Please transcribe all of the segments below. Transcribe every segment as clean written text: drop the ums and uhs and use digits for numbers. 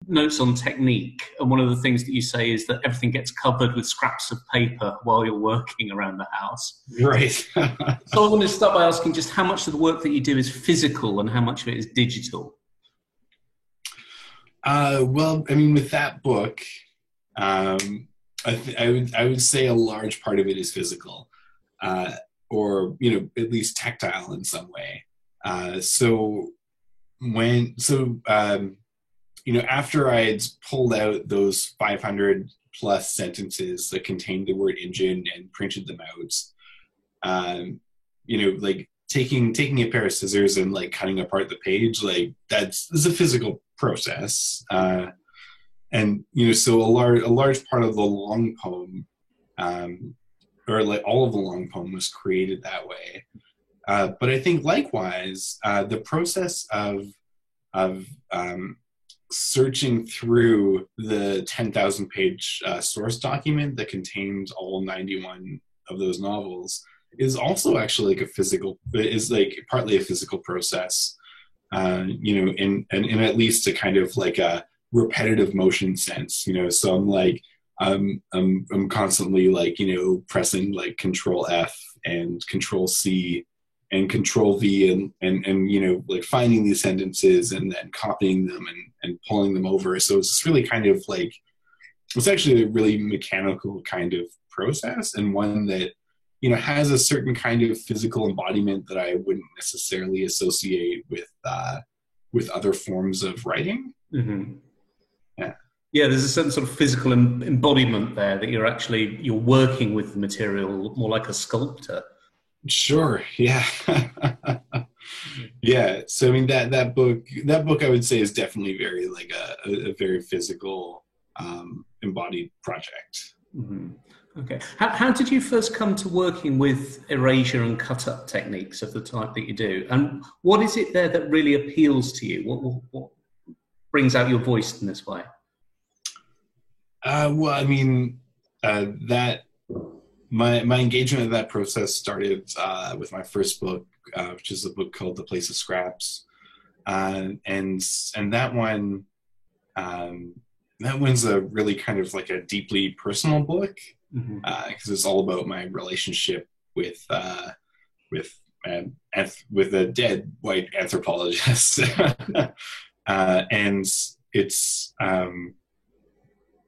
notes on technique, and one of the things that you say is that everything gets covered with scraps of paper while you're working around the house. Right. So I want to start by asking just how much of the work that you do is physical and how much of it is digital? Well, I mean, with that book, I would say a large part of it is physical, or at least tactile in some way. After I had pulled out those 500 plus sentences that contained the word engine and printed them out, like taking a pair of scissors and like cutting apart the page, like that's a physical process. So a large part of the long poem, or like all of the long poem, was created that way. But I think likewise, the process of searching through the 10,000 page source document that contains all 91 of those novels is also actually like partly a physical process, in at least a kind of like a repetitive motion sense, so I'm constantly like, pressing like Control F and Control C and Control V and like finding these sentences and then copying them and pulling them over. So it's just really kind of like, it's actually a really mechanical kind of process, and one that, has a certain kind of physical embodiment that I wouldn't necessarily associate with other forms of writing. Mm-hmm. Yeah. Yeah, there's a certain sort of physical embodiment there that you're working with the material more like a sculptor. Sure. Yeah. Yeah. So I mean that book I would say is definitely very like a very physical, embodied project. Mm-hmm. Okay. How did you first come to working with erasure and cut-up techniques of the type that you do? And what is it there that really appeals to you? What brings out your voice in this way? Well, I mean, that my engagement in that process started with my first book, which is a book called The Place of Scraps, and that one's a really kind of like a deeply personal book, because it's all about my relationship with a dead white anthropologist, and it's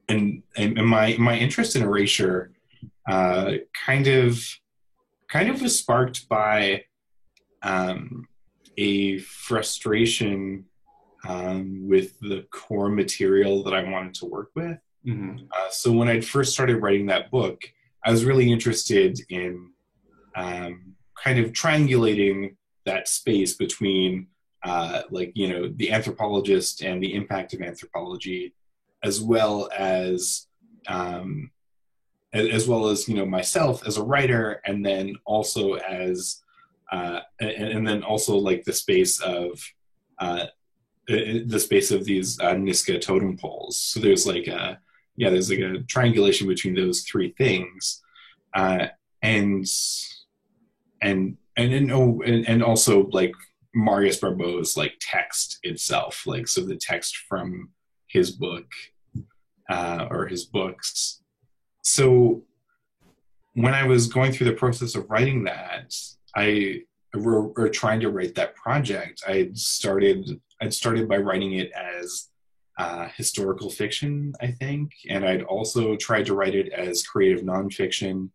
and my interest in erasure kind of was sparked by a frustration with the core material that I wanted to work with. Mm-hmm. So when I first started writing that book, I was really interested in kind of triangulating that space between the anthropologist and the impact of anthropology, as well as myself as a writer, and then also as like the space of these Niska totem poles. So there's like a triangulation between those three things, and also like Marius Barbeau's like text itself, like so the text from his book or his books. So when I was going through the process of writing that, or trying to write that project, I'd started by writing it as historical fiction, I think, and I'd also tried to write it as creative nonfiction,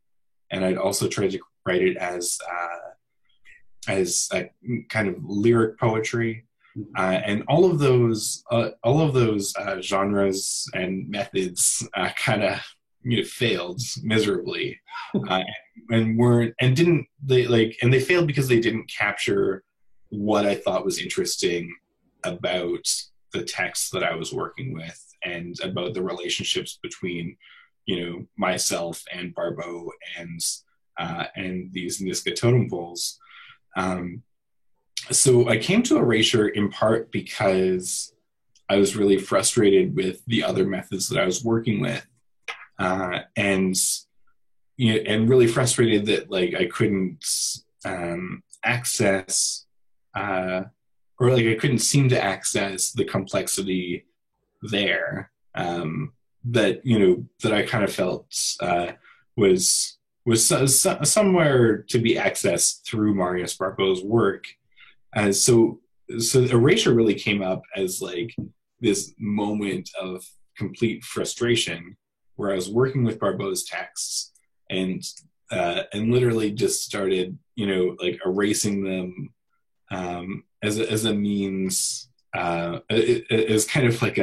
and I'd also tried to write it as a kind of lyric poetry, and all of those genres and methods kind of failed miserably, they failed because they didn't capture what I thought was interesting about the text that I was working with, and about the relationships between myself and Barbeau and these Niska totem poles. So I came to erasure in part because I was really frustrated with the other methods that I was working with, and really frustrated that like I couldn't access, or like I couldn't seem to access the complexity there, that that I kind of felt was somewhere to be accessed through Marius Barbeau's work. So Erasure really came up as like this moment of complete frustration where I was working with Barbeau's texts and literally just started, like erasing them as a means, is kind of like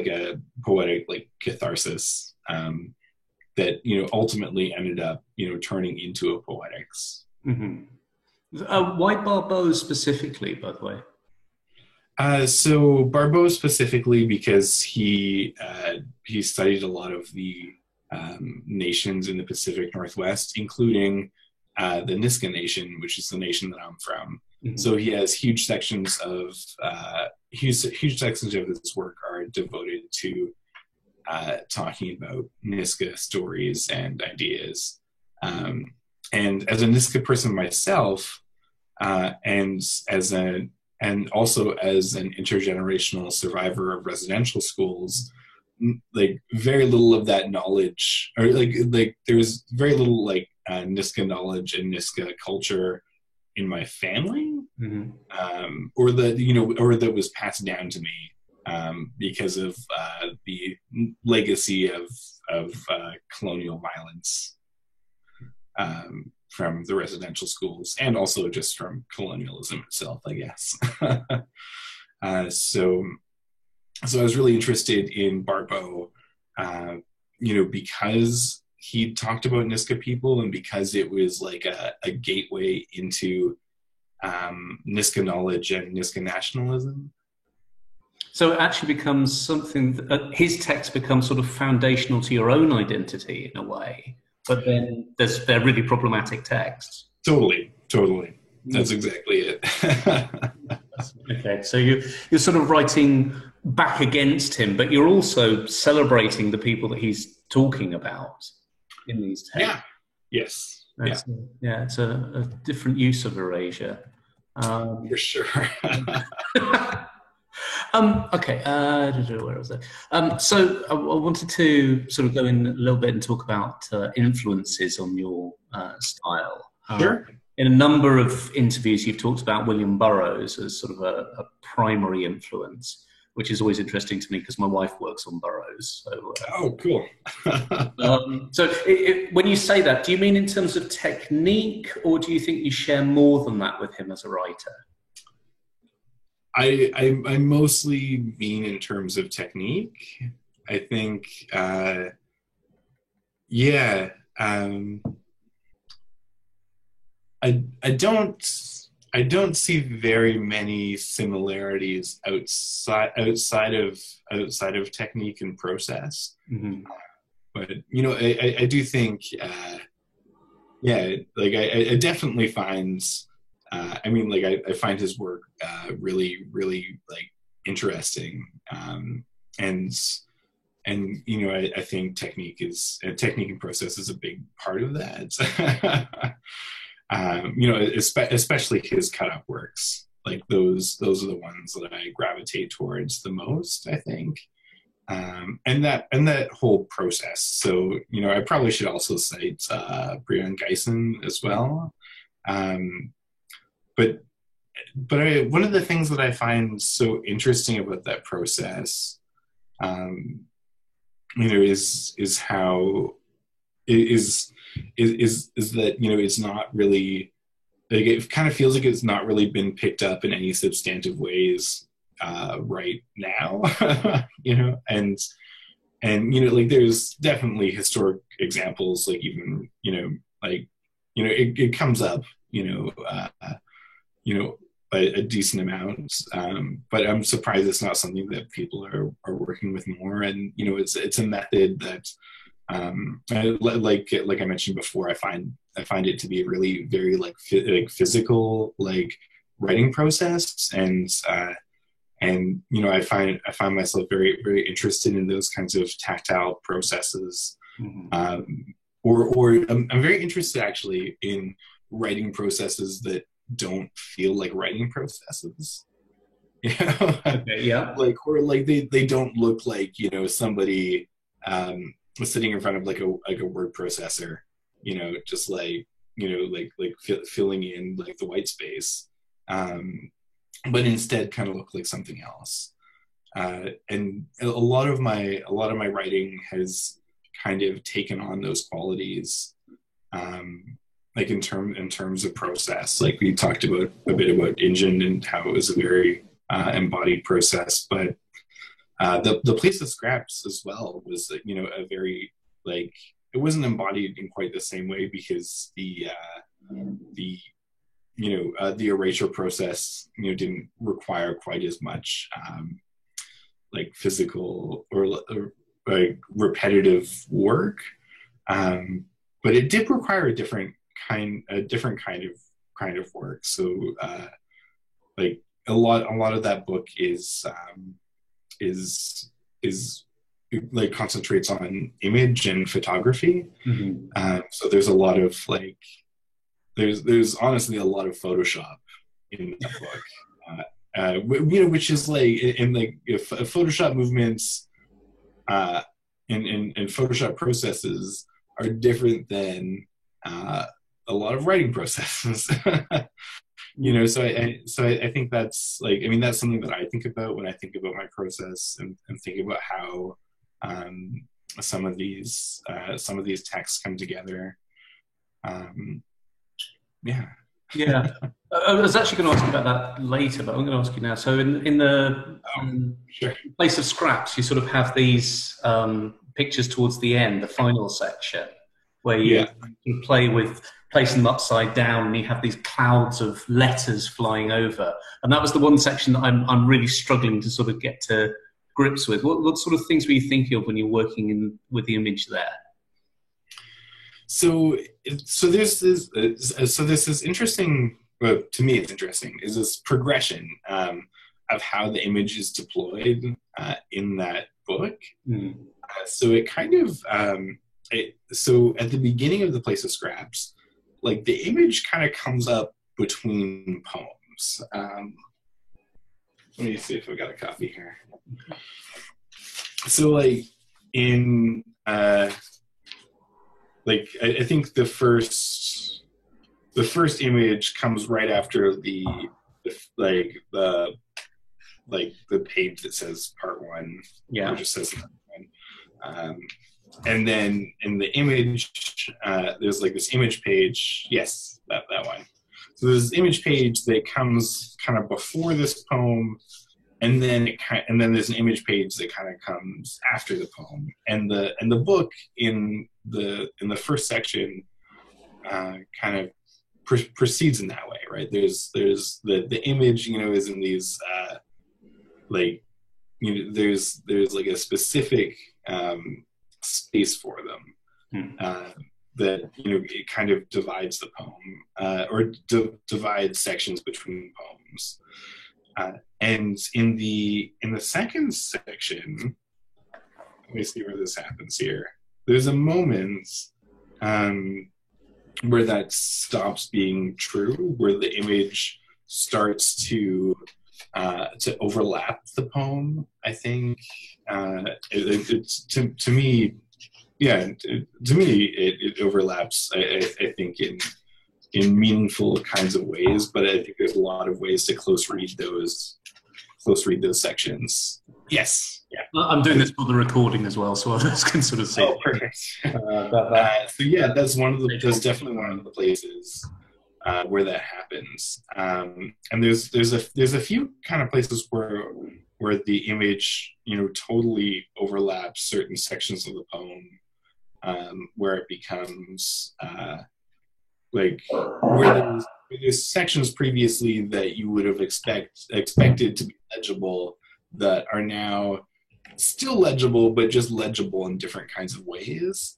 a poetic like catharsis that ultimately ended up turning into a poetics. Mm-hmm. Why Barbeau specifically, by the way? So Barbeau specifically because he studied a lot of the nations in the Pacific Northwest, including the Nisga'a Nation, which is the nation that I'm from. Mm-hmm. So he has huge sections of his work are devoted to talking about Nisga'a stories and ideas. And as a Nisga'a person myself, and also as an intergenerational survivor of residential schools, like very little of that knowledge, or like there's very little like Nisga'a knowledge and Nisga'a culture in my family, mm-hmm. Or that was passed down to me because of the legacy of colonial violence from the residential schools, and also just from colonialism itself, I guess. So I was really interested in Barbeau, because he talked about Nisga'a people, and because it was like a gateway into Nisga'a knowledge and Nisga'a nationalism. So it actually becomes something, his text becomes sort of foundational to your own identity in a way, but then they're really problematic texts. Totally. That's exactly it. Okay, so you're sort of writing back against him, but you're also celebrating the people that he's talking about in these texts. Yeah. Yes. It's a different use of erasure. For sure. Okay, where was I? So I wanted to sort of go in a little bit and talk about influences on your style. Sure. In a number of interviews, you've talked about William Burroughs as sort of a primary influence, which is always interesting to me because my wife works on Burroughs. So, oh, cool. So when you say that, do you mean in terms of technique, or do you think you share more than that with him as a writer? I mostly mean in terms of technique. I think, I don't see very many similarities outside of technique and process. Mm-hmm. But I do think, like I definitely find. I find his work really, really like interesting, and I think technique and process is a big part of that. Especially his cut-up works, like those are the ones that I gravitate towards the most, I think, and that whole process. So I probably should also cite Brion Gysin as well. But one of the things that I find so interesting about that process, is how is that it's not really, like, it kind of feels like it's not really been picked up in any substantive ways right now, and like there's definitely historic examples, like even it comes up a decent amount, but I'm surprised it's not something that people are working with more. And it's a method that like I mentioned before, I find it to be a really very like physical like writing process, and I find myself very, very interested in those kinds of tactile processes. Mm-hmm. Or I'm very interested actually in writing processes that don't feel like writing processes. You know? Okay, yeah. Like, or like they don't look like, somebody sitting in front of like a word processor, just like, filling in like the white space, but instead kind of look like something else. And a lot of my writing has kind of taken on those qualities, like in terms of process. Like we talked about a bit about InGen and how it was a very embodied process, but the place of scraps as well was, a very, like, it wasn't embodied in quite the same way, because the erasure process, didn't require quite as much like physical or like repetitive work, but it did require a different kind of work. So like a lot of that book is like concentrates on image and photography. Mm-hmm. So there's a lot of like there's honestly a lot of Photoshop in that book, which is like, in like, if Photoshop movements and Photoshop processes are different than a lot of writing processes. So I think that's like, I mean, that's something that I think about when I think about my process, and think about how some of these texts come together. Yeah. Yeah. I was actually going to ask you about that later, but I'm going to ask you now. So in the Sure. place of scraps, you sort of have these pictures towards the end, the final section, where you can play with placing them upside down, and you have these clouds of letters flying over. And that was the one section that I'm really struggling to sort of get to grips with. What sort of things were you thinking of when you're working with the image there? So there's this interesting, well, to me it's interesting, is this progression of how the image is deployed in that book. So it kind of so at the beginning of the place of scraps, like the image kind of comes up between poems. Let me see if I've got a copy here. So like in like I think the first image comes right after the page that says part one. Yeah. Or just says part one. And then in the image, there's like this image page. Yes, that one. So there's this image page that comes kind of before this poem, and then there's an image page that kind of comes after the poem. And the book in the first section kind of proceeds in that way, right? There's the image, is in these like, there's like a specific space for them that it kind of divides the poem, or divides sections between poems. And in the second section, let me see where this happens here. There's a moment where that stops being true, where the image starts to overlap the poem. I think it's to me, yeah, to me it overlaps. I think in meaningful kinds of ways, but I think there's a lot of ways to close read those sections. Yes. Yeah. I'm doing this for the recording as well, so others can sort of see. Oh, perfect. So yeah, that's definitely one of the places where that happens. And there's a few kind of places where the image, totally overlaps certain sections of the poem, where it becomes like where there's sections previously that you would have expected to be legible that are now still legible, but just legible in different kinds of ways.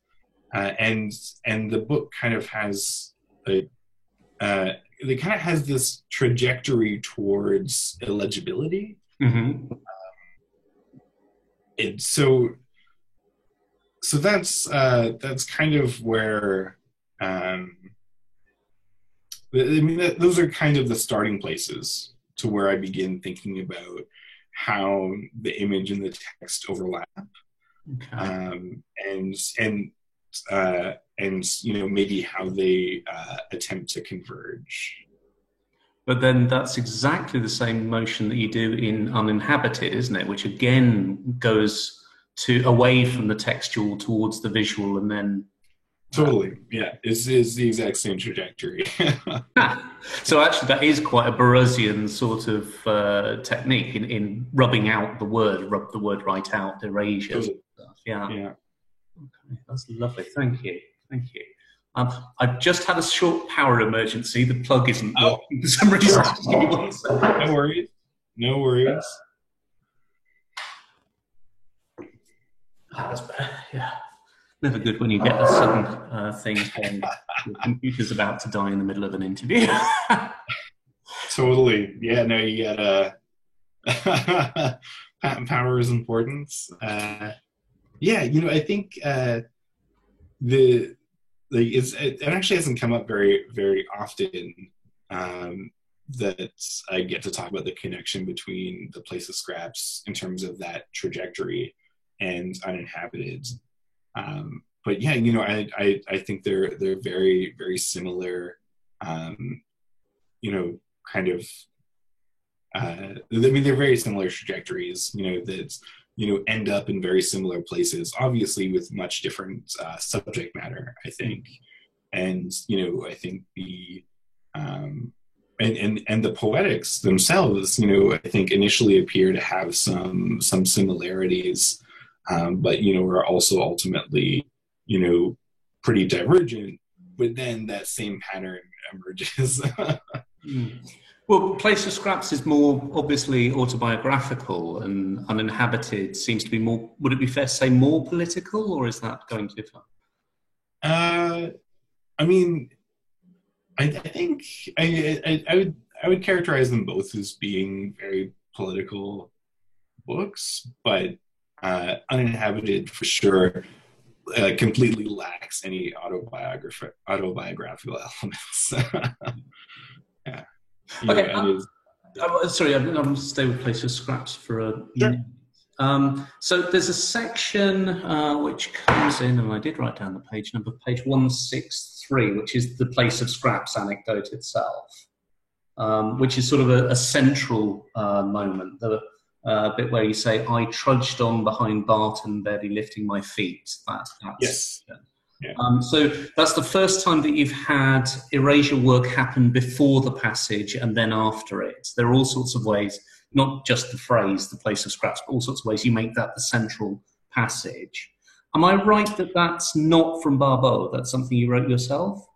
And the book kind of has it kind of has this trajectory towards illegibility. Mm-hmm. So that's kind of where I mean, those are kind of the starting places to where I begin thinking about how the image and the text overlap, and maybe how they attempt to converge. But then that's exactly the same motion that you do in Uninhabited, isn't it? Which again goes away from the textual towards the visual, and then totally, yeah, it's the exact same trajectory. So actually, that is quite a Burroughsian sort of technique in rubbing out the word, rub the word right out, erasure. Totally. Stuff. Yeah. Okay, that's lovely. Thank you. I've just had a short power emergency. The plug isn't working for some reason. No worries. That's better. Yeah. Never good when you get a sudden thing saying your computer's about to die in the middle of an interview. Totally. Yeah, no, you gotta... power is important. I think it actually hasn't come up very, very often that I get to talk about the connection between The Place of Scraps in terms of that trajectory and Uninhabited. But yeah, I think they're very, very similar. They're very similar trajectories. That end up in very similar places, obviously with much different subject matter, I think. And I think the and the poetics themselves, I think initially appear to have some similarities, but are also ultimately pretty divergent. But then that same pattern emerges. Well, Place of Scraps is more obviously autobiographical, and Uninhabited seems to be more, would it be fair to say, more political, or is that going too far? I think I would characterize them both as being very political books, but Uninhabited for sure completely lacks any autobiographical elements. Yeah. Okay. Sorry, I'm going to stay with Place of Scraps for a minute. So there's a section which comes in, and I did write down the page number, page 163, which is the Place of Scraps anecdote itself, which is sort of a central moment, the bit where you say, "I trudged on behind Barton, barely lifting my feet." Yes. Yeah. So that's the first time that you've had erasure work happen before the passage and then after it. There are all sorts of ways, not just the phrase, "The Place of Scraps," but all sorts of ways you make that the central passage. Am I right that that's not from Barbeau? That's something you wrote yourself?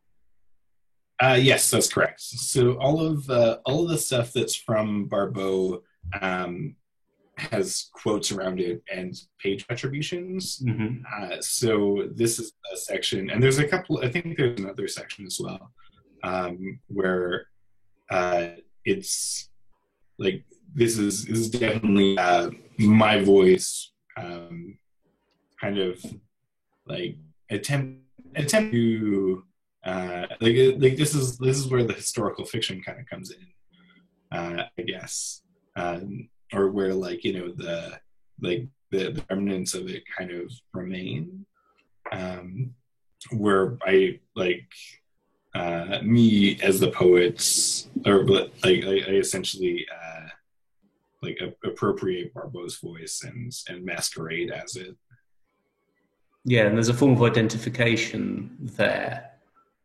Yes, that's correct. So all of the stuff that's from Barbeau has quotes around it and page attributions. Mm-hmm. So this is a section, and there's a couple, I think there's another section as well, where it's like, this is definitely my voice, kind of like attempt to like this is where the historical fiction kind of comes in, I guess. Or where the remnants of it kind of remain, where I me as the poets, or I essentially appropriate Barbeau's voice and masquerade as it. Yeah, and there's a form of identification there,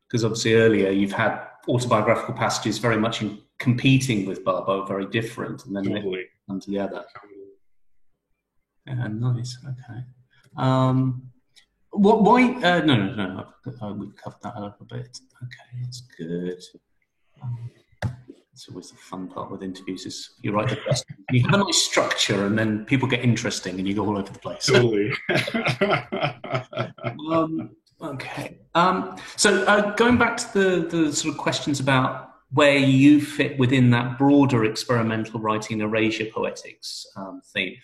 because obviously earlier you've had autobiographical passages very much competing with Barbeau, very different, and then totally. They come together. Yeah, nice. Okay. Why? No. We've covered that a little bit. Okay, that's good. It's always the fun part with interviews is you write the question, you have a nice structure, and then people get interesting, and you go all over the place. Totally. Okay. So going back to the sort of questions about where you fit within that broader experimental writing erasure poetics theme,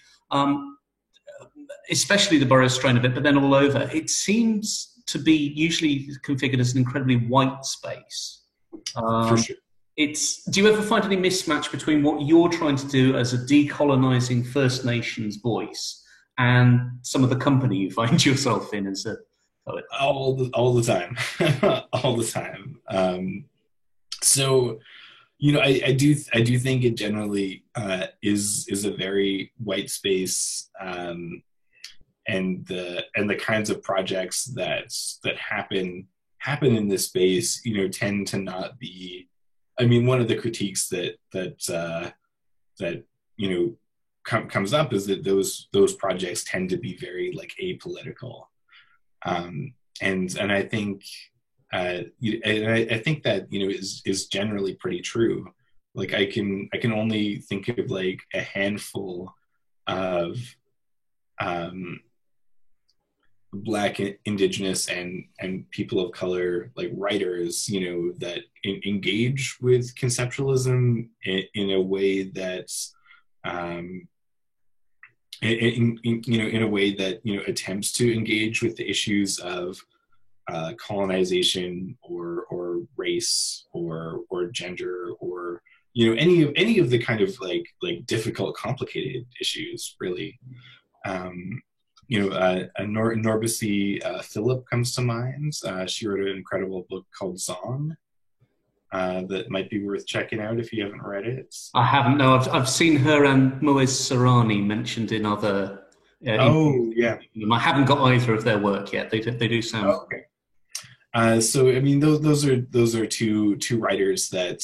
especially the Burroughs strain of it, but then all over, it seems to be usually configured as an incredibly white space. For sure. do you ever find any mismatch between what you're trying to do as a decolonizing First Nations voice and some of the company you find yourself in as a poet? All the time, all the time. So, I do think it generally is a very white space, and the kinds of projects that happen in this space, tend to not be. I mean, one of the critiques that comes up is that those projects tend to be very like apolitical, and I think I think that is generally pretty true. Like I can only think of like a handful of Black, Indigenous, and people of color like writers, that engage with conceptualism in a way that's in a way that attempts to engage with the issues of colonization or race or gender or any of the kind of like difficult, complicated issues, really. Norbisi Philip comes to mind. She wrote an incredible book called Zong that might be worth checking out if you haven't read it. I haven't. No, I've seen her and Moez Sarani mentioned in other. Yeah. I haven't got either of their work yet. They do sound. Oh, okay. So I mean, those are two writers that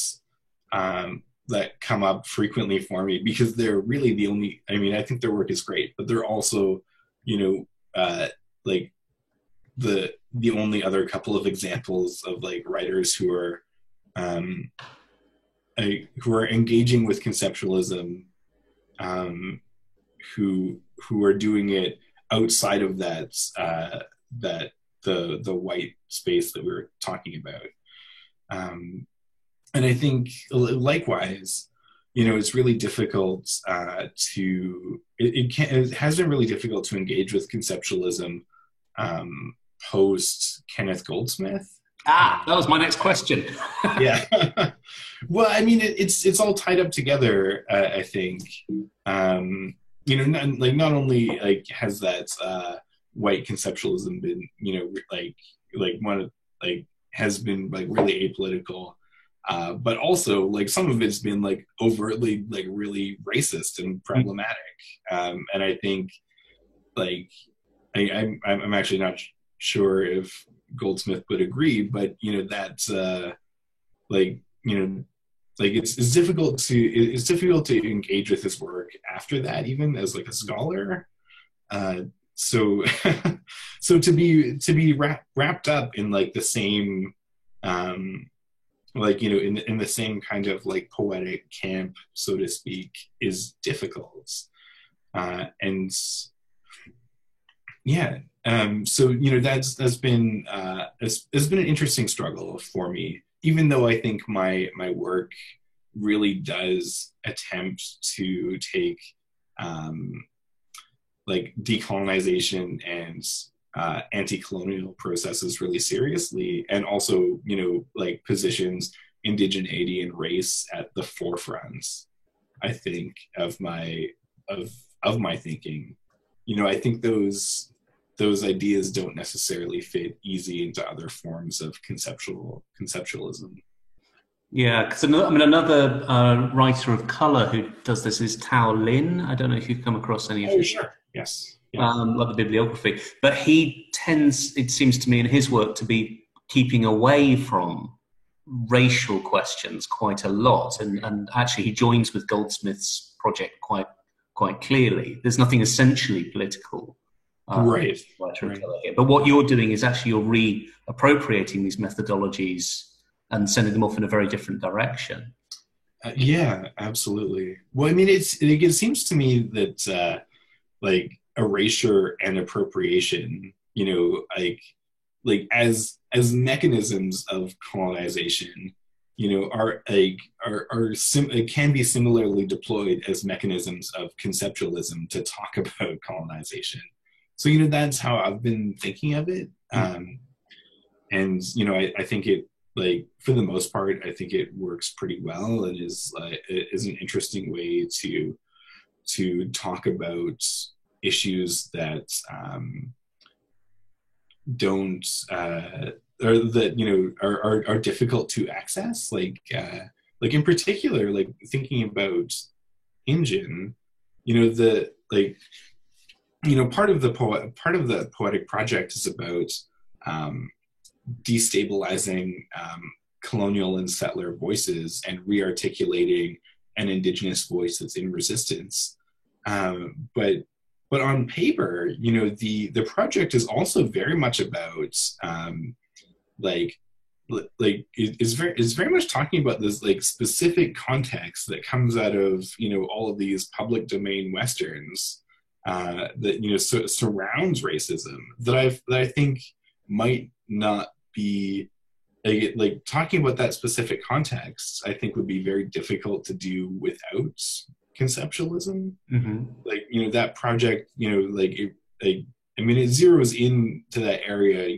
come up frequently for me because they're really the only. I mean, I think their work is great, but they're also like the only other couple of examples of like writers who are engaging with conceptualism, who are doing it outside of that the white space that we were talking about, and I think likewise, it's really difficult it has been really difficult to engage with conceptualism post Kenneth Goldsmith. That was my next question. Yeah. Well, I mean, it's all tied up together. I think, not only like has that white conceptualism been, has been like really apolitical, but also like some of it's been like overtly like really racist and problematic. And I think like I'm actually not sure if Goldsmith would agree, but that's it's difficult to engage with his work after that, even as like a scholar. So to be wrapped up in like the same in the same kind of like poetic camp, so to speak, is difficult. And yeah, so that's been it's been an interesting struggle for me, even though I think my work really does attempt to take like decolonization and anti-colonial processes really seriously, and also like positions indigeneity and race at the forefront, I think, of my thinking. I think those ideas don't necessarily fit easy into other forms of conceptualism. Yeah, because another writer of color who does this is Tao Lin. I don't know if you've come across any of his. Sure. Yes. Yeah. Like the bibliography, but he tends, it seems to me, in his work to be keeping away from racial questions quite a lot, and actually he joins with Goldsmith's project quite clearly. There's nothing essentially political, right. Here. But what you're doing is actually you're reappropriating these methodologies and sending them off in a very different direction. Yeah, absolutely. Well, I mean, it seems to me that like erasure and appropriation, like as mechanisms of colonization, it can be similarly deployed as mechanisms of conceptualism to talk about colonization. So that's how I've been thinking of it, and I think like for the most part, I think it works pretty well and is an interesting way to talk about issues that don't or that are difficult to access. Like in particular, like thinking about InGen, the like part of the poetic project is about destabilizing colonial and settler voices and re-articulating an indigenous voice that's in resistance. But on paper, the project is also very much about like is very much talking about this like specific context that comes out of all of these public domain westerns that surrounds racism that I think might not be like talking about that specific context. I think would be very difficult to do without conceptualism. Mm-hmm. Like that project, I mean, it zeroes into that area,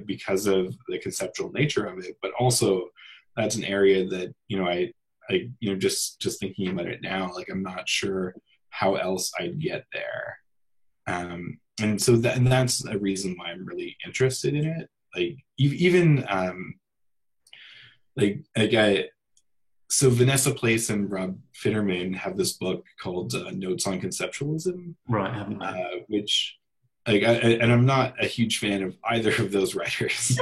because of the conceptual nature of it, but also that's an area that I just thinking about it now, like I'm not sure how else I'd get there, and so that's a reason why I'm really interested in it. Like even so Vanessa Place and Rob Fitterman have this book called Notes on Conceptualism, right? Which. And I'm not a huge fan of either of those writers,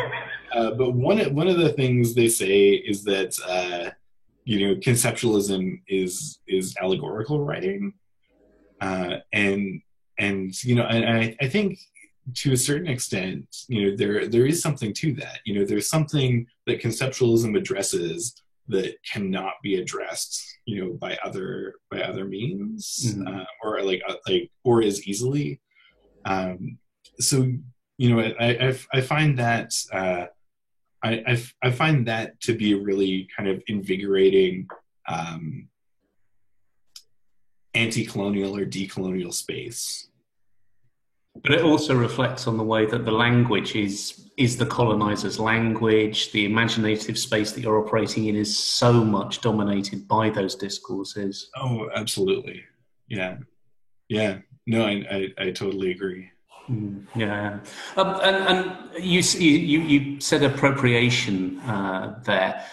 but one of the things they say is that conceptualism is allegorical writing, and I think to a certain extent, there is something to that. There's something that conceptualism addresses that cannot be addressed, by other means, mm-hmm. Or as easily. So I find that I find that to be a really kind of invigorating anti-colonial or decolonial space. But it also reflects on the way that the language is the colonizer's language. The imaginative space that you're operating in is so much dominated by those discourses. Oh, absolutely. Yeah. No, I totally agree. Yeah, and you said appropriation there.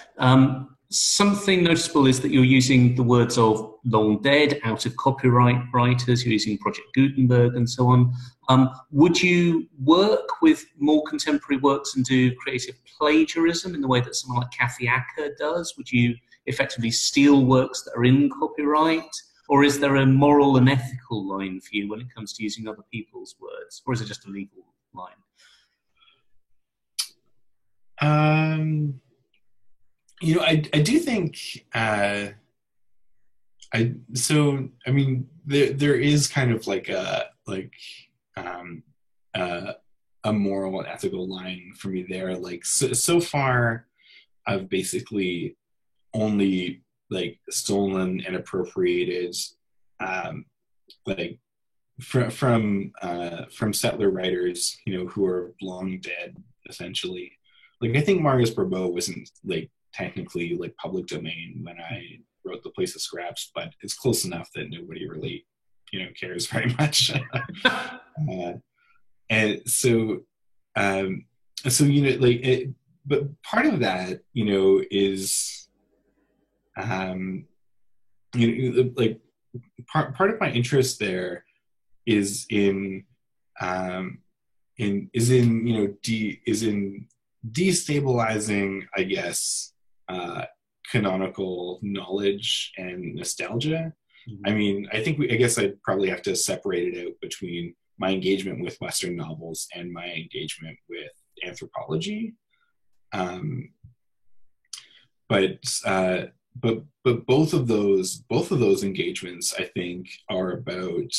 Something noticeable is that you're using the words of long dead, out of copyright writers. You're using Project Gutenberg and so on. Would you work with more contemporary works and do creative plagiarism in the way that someone like Kathy Acker does? Would you effectively steal works that are in copyright? Or is there a moral and ethical line for you when it comes to using other people's words? Or is it just a legal line? I do think, there is kind of like a moral and ethical line for me there. Like, so far, I've basically only stolen and appropriated from settler writers who are long dead, essentially. Like I think Marius Barbeau wasn't technically public domain when I wrote The Place of Scraps, but it's close enough that nobody really cares very much. And so but part of that is part of my interest there is in destabilizing, I guess, canonical knowledge and nostalgia. Mm-hmm. I mean, I guess I'd probably have to separate it out between my engagement with Western novels and my engagement with anthropology. But both of those engagements, I think, are about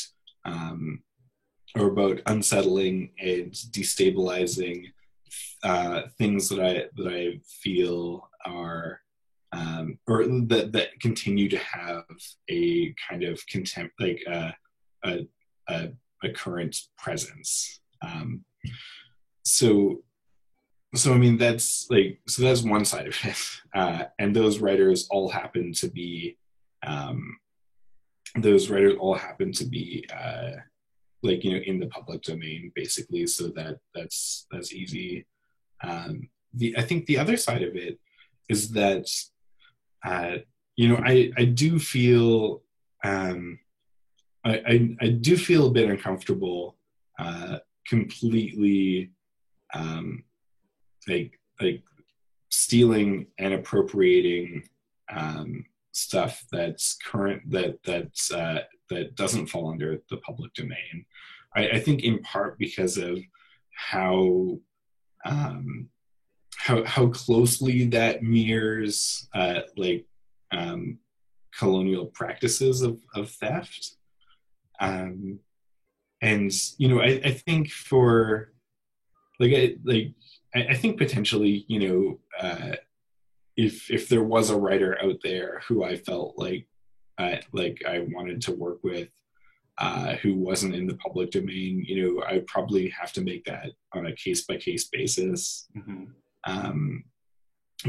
unsettling and destabilizing things that I feel are or that continue to have a kind of contempt, a current presence. So so I mean that's one side of it, and those writers all happen to be in the public domain, basically, so that's easy. I think the other side of it is that I do feel I do feel a bit uncomfortable completely like stealing and appropriating stuff that's current that doesn't fall under the public domain. I think in part because of how closely that mirrors colonial practices of theft. And I think for I think potentially, if there was a writer out there who I felt like I wanted to work with, who wasn't in the public domain, I'd probably have to make that on a case-by-case basis. Mm-hmm.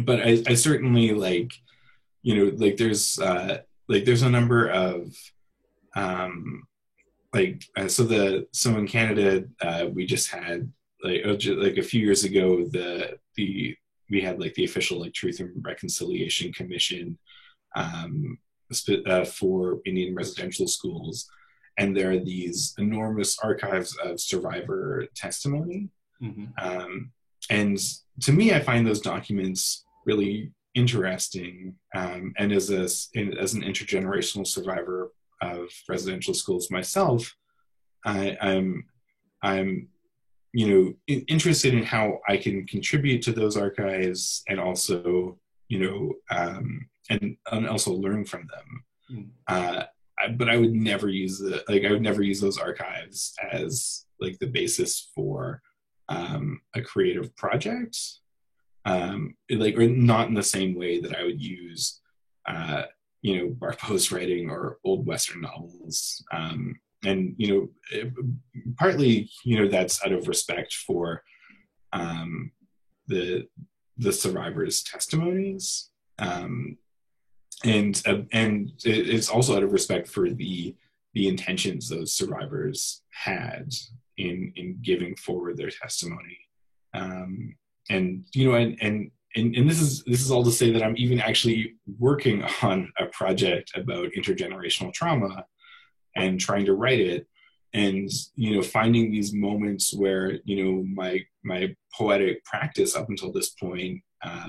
But I certainly there's a number of so in Canada, we just had a few years ago we had the official Truth and Reconciliation Commission for Indian residential schools, and there are these enormous archives of survivor testimony. Mm-hmm. And to me, I find those documents really interesting. And as an intergenerational survivor of residential schools myself, I'm interested in how I can contribute to those archives, and also and also learn from them. But I would never use those archives as the basis for a creative project, or not in the same way that I would use Barpo's writing or old Western novels. And partly that's out of respect for the survivors' testimonies, and it's also out of respect for the intentions those survivors had in giving forward their testimony. And this is all to say that I'm even actually working on a project about intergenerational trauma and trying to write it, and finding these moments where my poetic practice up until this point has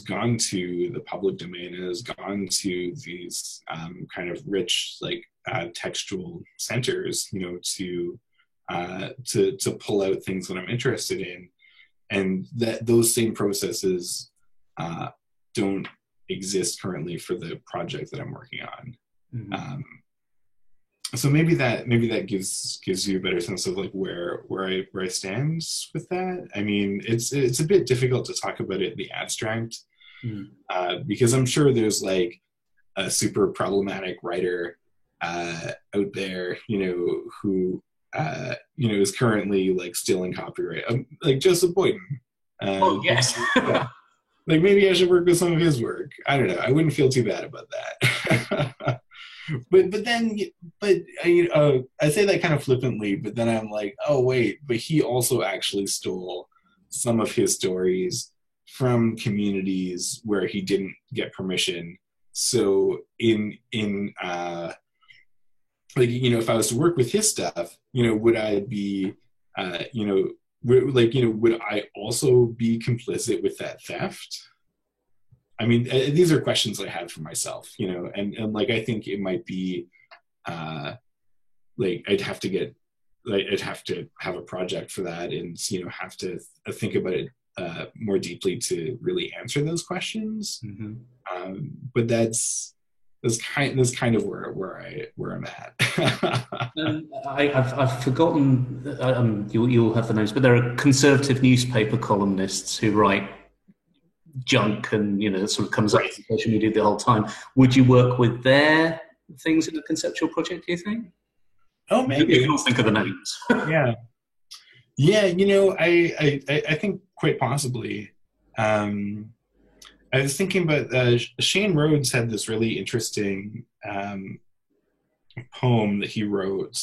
gone to the public domain, and has gone to these kind of rich textual centers, to pull out things that I'm interested in, and that those same processes don't exist currently for the project that I'm working on. Mm-hmm. So maybe that gives you a better sense of where I stand with that. I mean, it's a bit difficult to talk about it in the abstract, because I'm sure there's a super problematic writer out there, who is currently stealing copyright, like Joseph Boyden. Oh yes. Yeah. Maybe I should work with some of his work. I don't know. I wouldn't feel too bad about that. but I say that kind of flippantly, but then I'm like, oh wait, but he also actually stole some of his stories from communities where he didn't get permission. So if I was to work with his stuff, would I be, would I also be complicit with that theft? I mean, these are questions I have for myself, and I think it might be, I'd have to have a project for that, and have to think about it more deeply to really answer those questions. Mm-hmm. But that's kind of where I'm at. I've forgotten. You'll have the names, but there are conservative newspaper columnists who write junk, and it sort of comes up on social media the whole time. Would you work with their things in a conceptual project, do you think? Oh, maybe. You can all think of the names. Yeah. Yeah, I think quite possibly. I was thinking about Shane Rhodes had this really interesting poem that he wrote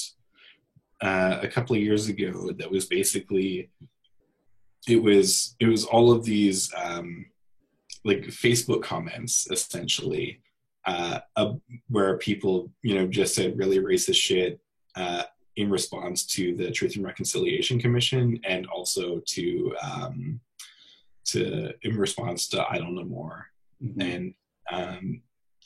a couple of years ago that was basically it was all of these like Facebook comments essentially where people just said really racist shit in response to the Truth and Reconciliation Commission, and also to in response to I Don't Know More. Mm-hmm.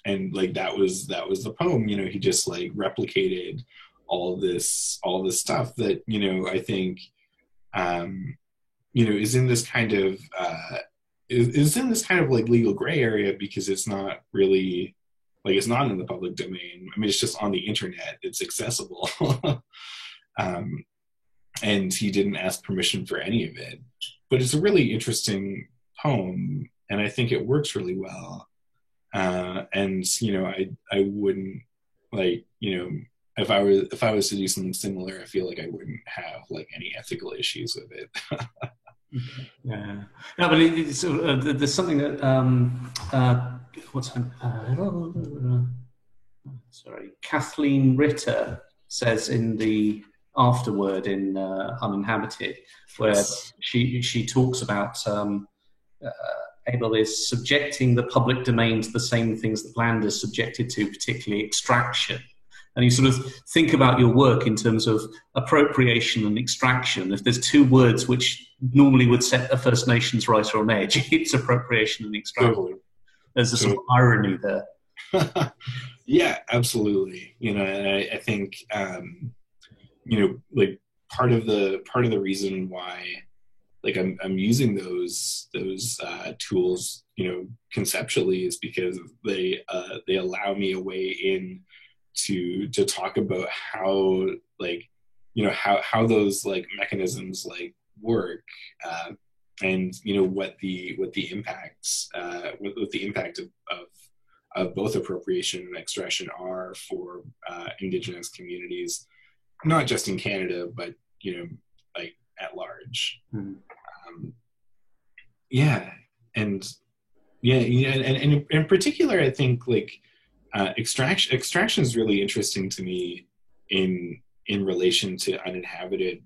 And like that was the poem. He just like replicated all this stuff that I think is in this kind of is in this kind of like legal gray area, because it's not really like, it's not in the public domain. I mean, it's just on the internet, it's accessible. And he didn't ask permission for any of it, but it's a really interesting poem, and I think it works really well. And I wouldn't, like, if I was to do something similar, I feel like I wouldn't have like any ethical issues with it. Yeah, no, but there's something that what's her sorry, Kathleen Ritter says in the afterword in Uninhabited, where she talks about Abel is subjecting the public domain to the same things that land is subjected to, particularly extraction. And you sort of think about your work in terms of appropriation and extraction. If there's two words which normally would set a First Nations writer on edge, it's appropriation and extraction. Totally. There's a sort of irony there. Yeah, absolutely. And I think like part of the reason why like I'm using those tools conceptually is because they allow me a way in to talk about how like how those like mechanisms like work, and what the impacts what the impact of both appropriation and extraction are for Indigenous communities, not just in Canada, but like at large. And in particular, I think like extraction is really interesting to me in relation to Uninhabited.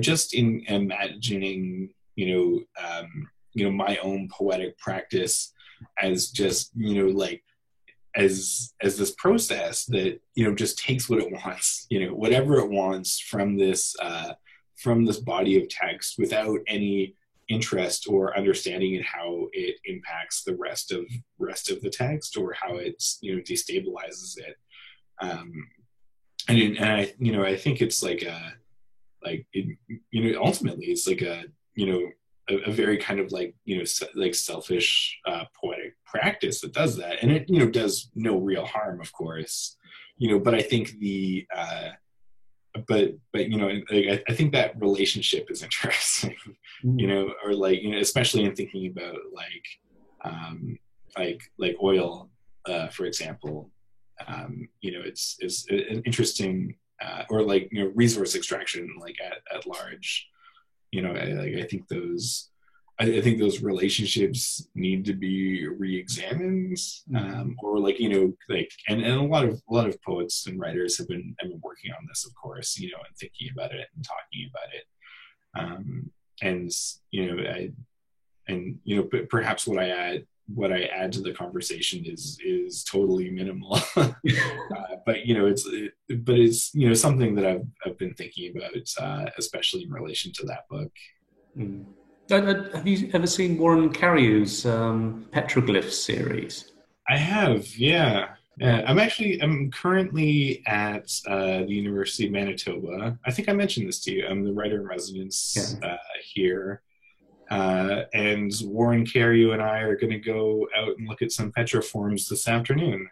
Just in imagining my own poetic practice as just like as this process that just takes what it wants, whatever it wants from this body of text, without any interest or understanding in how it impacts the rest of the text, or how it's destabilizes it. And I think it's like ultimately it's like a very kind of like like selfish poetic practice that does that, and it does no real harm, of course, but I think the but I think that relationship is interesting, or like especially in thinking about like oil, for example. It's an interesting or like resource extraction like at large. I think those relationships need to be re-examined, or like and a lot of poets and writers have been working on this, of course, and thinking about it and talking about it, but perhaps what I add to the conversation is totally minimal. But it's something that I've been thinking about, especially in relation to that book. Have you ever seen Warren Carrew's Petroglyphs series? I have, yeah. I'm currently at the University of Manitoba. I think I mentioned this to you. I'm the writer in residence here. And Warren Carrew and I are going to go out and look at some petroforms this afternoon.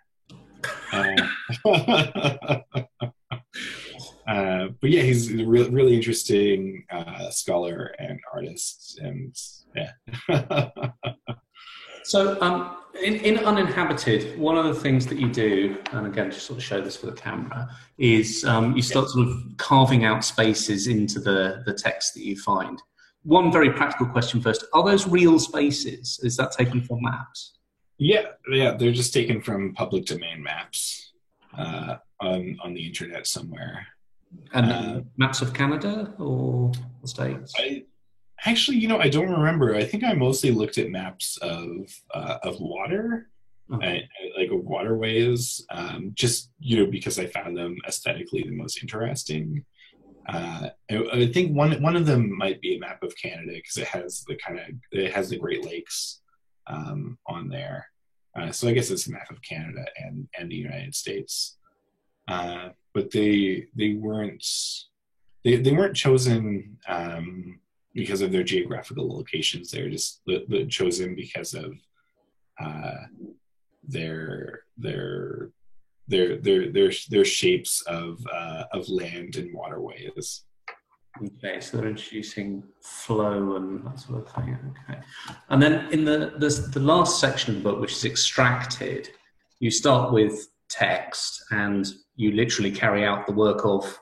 But yeah, he's a really interesting scholar and artist, and yeah. So in Uninhabited, one of the things that you do, and again, just sort of show this for the camera, is you start sort of carving out spaces into the text that you find. One very practical question first. Are those real spaces? Is that taken from maps? Yeah, they're just taken from public domain maps on the internet somewhere. And maps of Canada or the States? Actually, I don't remember. I think I mostly looked at maps of water, like of waterways, just because I found them aesthetically the most interesting. I think one of them might be a map of Canada because it has the Great Lakes on there. So I guess it's a map of Canada and the United States. But they weren't chosen because of their geographical locations. They're just chosen because of their shapes of land and waterways. Okay, so they're introducing flow and that sort of thing. Okay, and then in the last section of the book, which is extracted, you start with text and you literally carry out the work of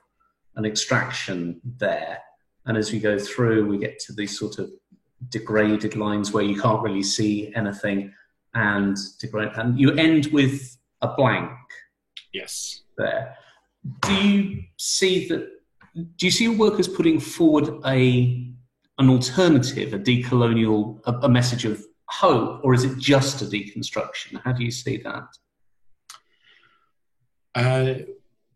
an extraction there. And as we go through, we get to these sort of degraded lines where you can't really see anything, and you end with a blank. Yes. There. Do you see your work as putting forward an alternative, a decolonial, a message of hope, or is it just a deconstruction? How do you see that?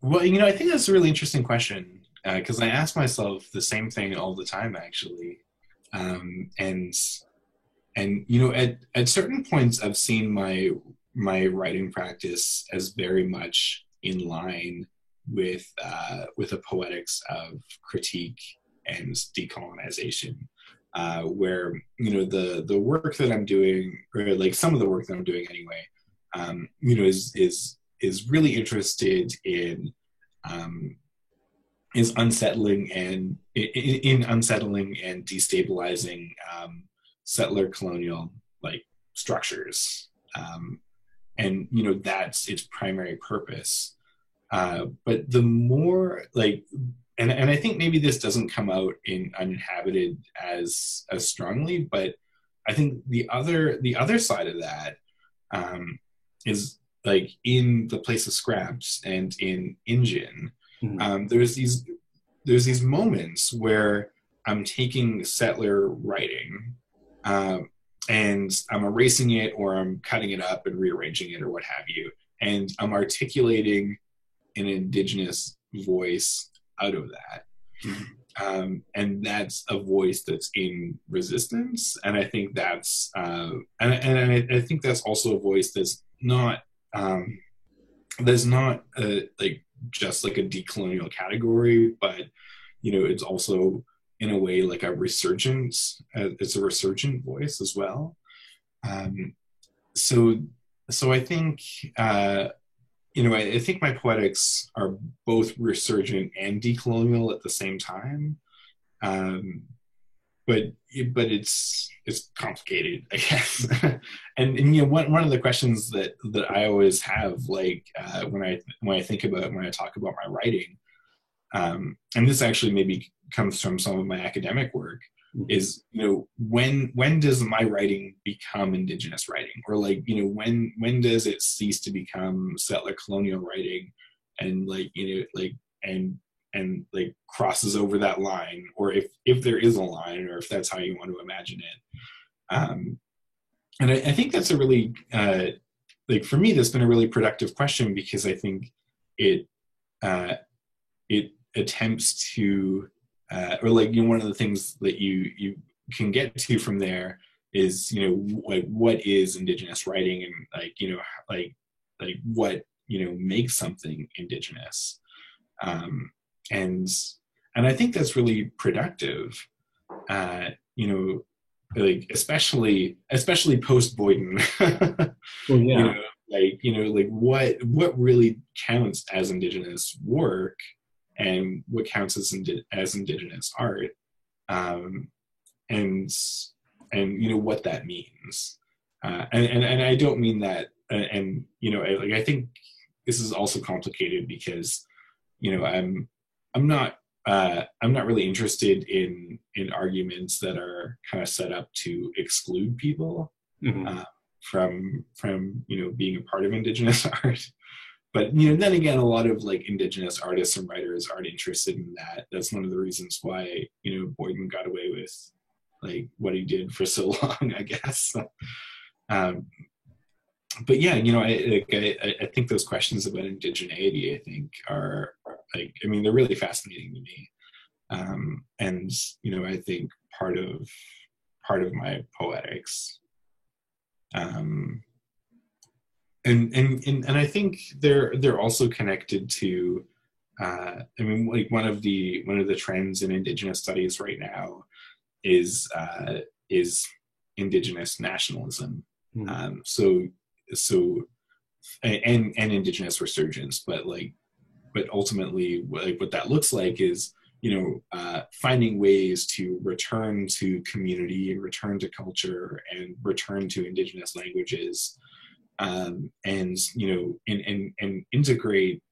Well, I think that's a really interesting question because I ask myself the same thing all the time, actually. And at certain points, I've seen my writing practice as very much in line with a poetics of critique and decolonization, where the work that I'm doing, or like some of the work that I'm doing anyway, is really interested in is unsettling and in unsettling and destabilizing settler colonial like structures, and that's its primary purpose. But the more like, and I think maybe this doesn't come out in Uninhabited as strongly, but I think the other side of that is like in The Place of Scraps and in Injin. There's these moments where I'm taking settler writing and I'm erasing it, or I'm cutting it up and rearranging it, or what have you, and I'm articulating an indigenous voice out of that. And that's a voice that's in resistance, and I think that's and I think that's also a voice that's not like just like a decolonial category, but it's also in a way like a resurgence. It's a resurgent voice as well. So I think I think my poetics are both resurgent and decolonial at the same time. But it's complicated, I guess. and one of the questions that I always have, like when I think about when I talk about my writing, and this actually maybe comes from some of my academic work, is when does my writing become indigenous writing, or like when does it cease to become settler colonial writing, and and like crosses over that line, or if there is a line, or if that's how you want to imagine it. And I think that's a really like for me that's been a really productive question, because I think it attempts to or like one of the things that you can get to from there is like what is indigenous writing, and like what makes something indigenous, and I think that's really productive, like especially post Boyden. Well, yeah. Like what really counts as indigenous work, and what counts as indigenous art, and what that means. and I don't mean that, and you know, I think this is also complicated because, you know, I'm not really interested in arguments that are kind of set up to exclude people from you know, being a part of Indigenous art. But you know, then again, a lot of like Indigenous artists and writers aren't interested in that. That's one of the reasons why, you know, Boyden got away with like what he did for so long, I guess. But yeah, you know, I think those questions about indigeneity, I think, are like, I mean, they're really fascinating to me. And you know, I think part of my poetics. And I think they're also connected to, I mean, like one of the trends in Indigenous studies right now is Indigenous nationalism. So and Indigenous resurgence, but ultimately, like what that looks like is, you know, finding ways to return to community, return to culture, and return to Indigenous languages. And you know, and integrate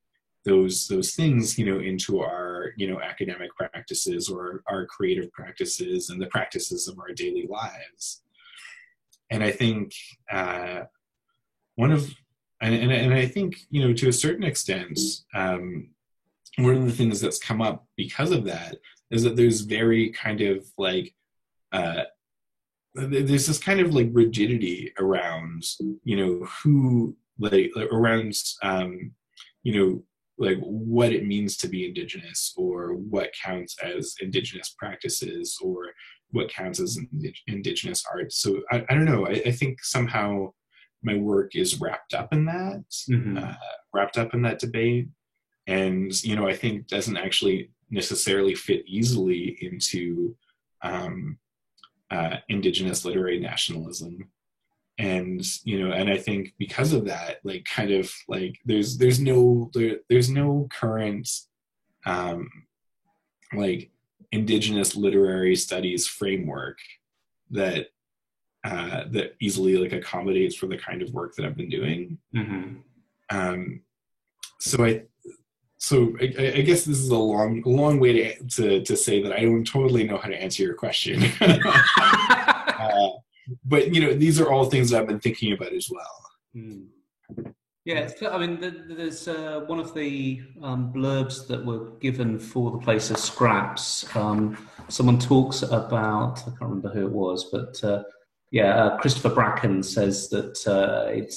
those things, you know, into our, you know, academic practices or our creative practices and the practices of our daily lives. And I think and I think, you know, to a certain extent, one of the things that's come up because of that is that there's very kind of like there's this kind of like rigidity around, you know, who like around you know, like what it means to be Indigenous, or what counts as Indigenous practices, or what counts as Indigenous art. So I don't know, I think somehow my work is wrapped up in that, wrapped up in that debate, and you know, I think doesn't actually necessarily fit easily into Indigenous literary nationalism. And you know, and I think because of that, like kind of like there's no current like Indigenous literary studies framework that that easily like accommodates for the kind of work that I've been doing. So I guess this is a long way to say that I don't totally know how to answer your question. But you know, these are all things I've been thinking about as well. Yeah, I mean, there's one of the blurbs that were given for the place of Scraps. Someone talks about, I can't remember who it was, but Christopher Bracken says that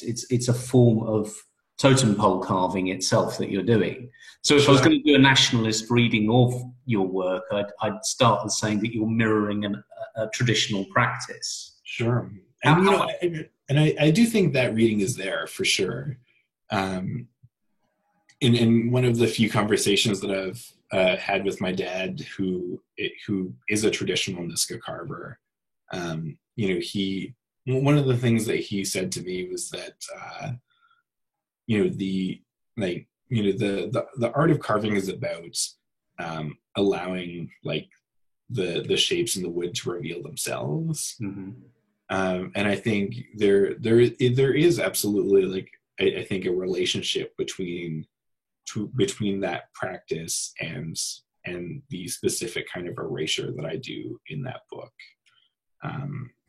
it's a form of totem pole carving itself that you're doing. So if I was going to do a nationalist reading of your work, I'd start with saying that you're mirroring a traditional practice. Sure. And, you know, I do think that reading is there for sure. In one of the few conversations that I've had with my dad, who is a traditional Niska carver, you know, one of the things that he said to me was that, you know, the art of carving is about allowing like the shapes in the wood to reveal themselves. And I think there is absolutely like I think a relationship between that practice and the specific kind of erasure that I do in that book.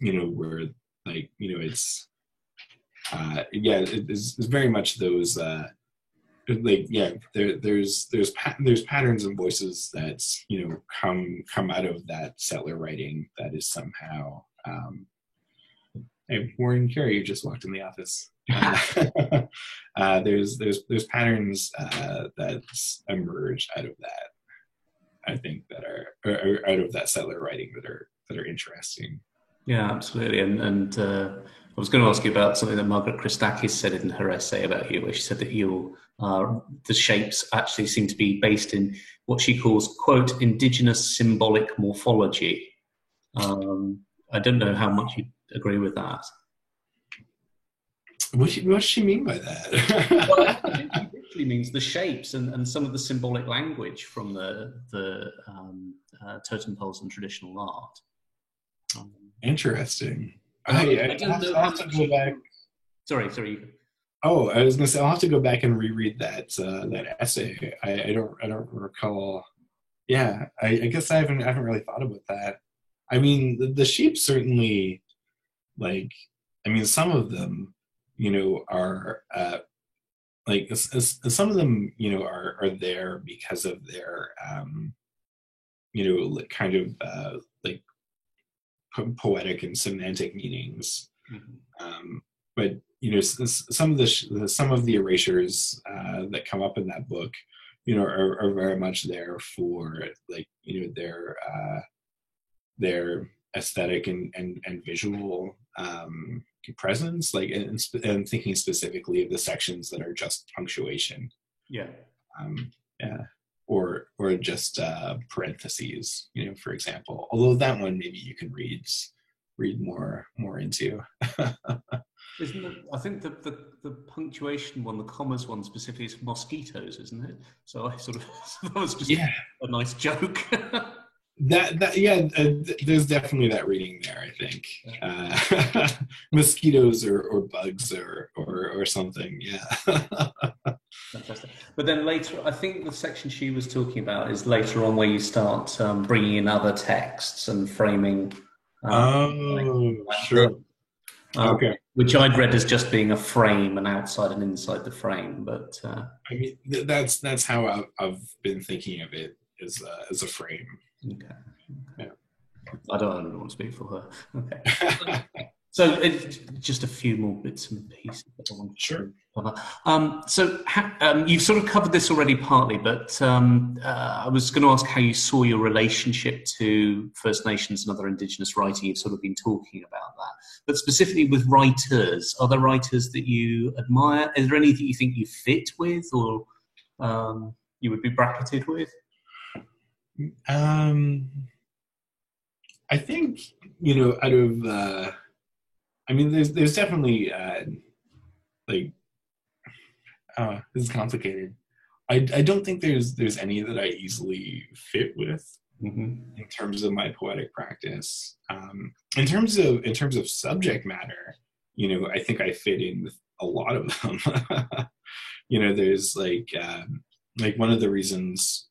You know, where like, you know, it's it's very much those like there's patterns and voices that, you know, come out of that settler writing that is somehow hey, Warren Carey, you just walked in the office. There's patterns that emerge out of that, I think, that are out of that settler writing that are interesting. Yeah, absolutely. And I was going to ask you about something that Margaret Christakis said in her essay about you, where she said that the shapes actually seem to be based in what she calls, quote, indigenous symbolic morphology. I don't know how much you agree with that. What does she mean by that? Well, I think it literally means the shapes and some of the symbolic language from the totem poles and traditional art. Interesting. And I I'll don't know I'll how have to much go back. Sorry. Oh, I was gonna say I'll have to go back and reread that essay. I don't recall. Yeah, I guess I haven't really thought about that. I mean, the sheep certainly, like, I mean, some of them, are like some of them, are there because of their kind of like poetic and semantic meanings. Mhm. But some of the erasures that come up in that book, are very much there for, like, their aesthetic and visual presence, like, and thinking specifically of the sections that are just punctuation, Yeah. yeah, or just parentheses, for example. Although that one maybe you can read more into. Isn't it? I think the punctuation one, the commas one specifically, is mosquitoes, isn't it? So I sort of that was just Yeah, a nice joke. yeah, there's definitely that reading there, I think. Mosquitoes or bugs or something, yeah. Fantastic. But then later, I think the section she was talking about is later on where you start bringing in other texts and framing. Oh, Like, sure. Okay. which I'd read as just being a frame, and outside and inside the frame. But I mean, that's how I've been thinking of it, as a frame. okay. Yeah. I don't want to speak for her. Okay. So just a few more bits and pieces that I want Sure. to cover. You've sort of covered this already partly, but I was going to ask how you saw your relationship to First Nations and other Indigenous writing. You've sort of been talking about that. But specifically with writers, are there writers that you admire? Is there anything you think you fit with, or you would be bracketed with? I think, out of I mean, there's definitely like, this is complicated. I don't think there's any that I easily fit with in terms of my poetic practice. In terms of subject matter, I think I fit in with a lot of them. There's like one of the reasons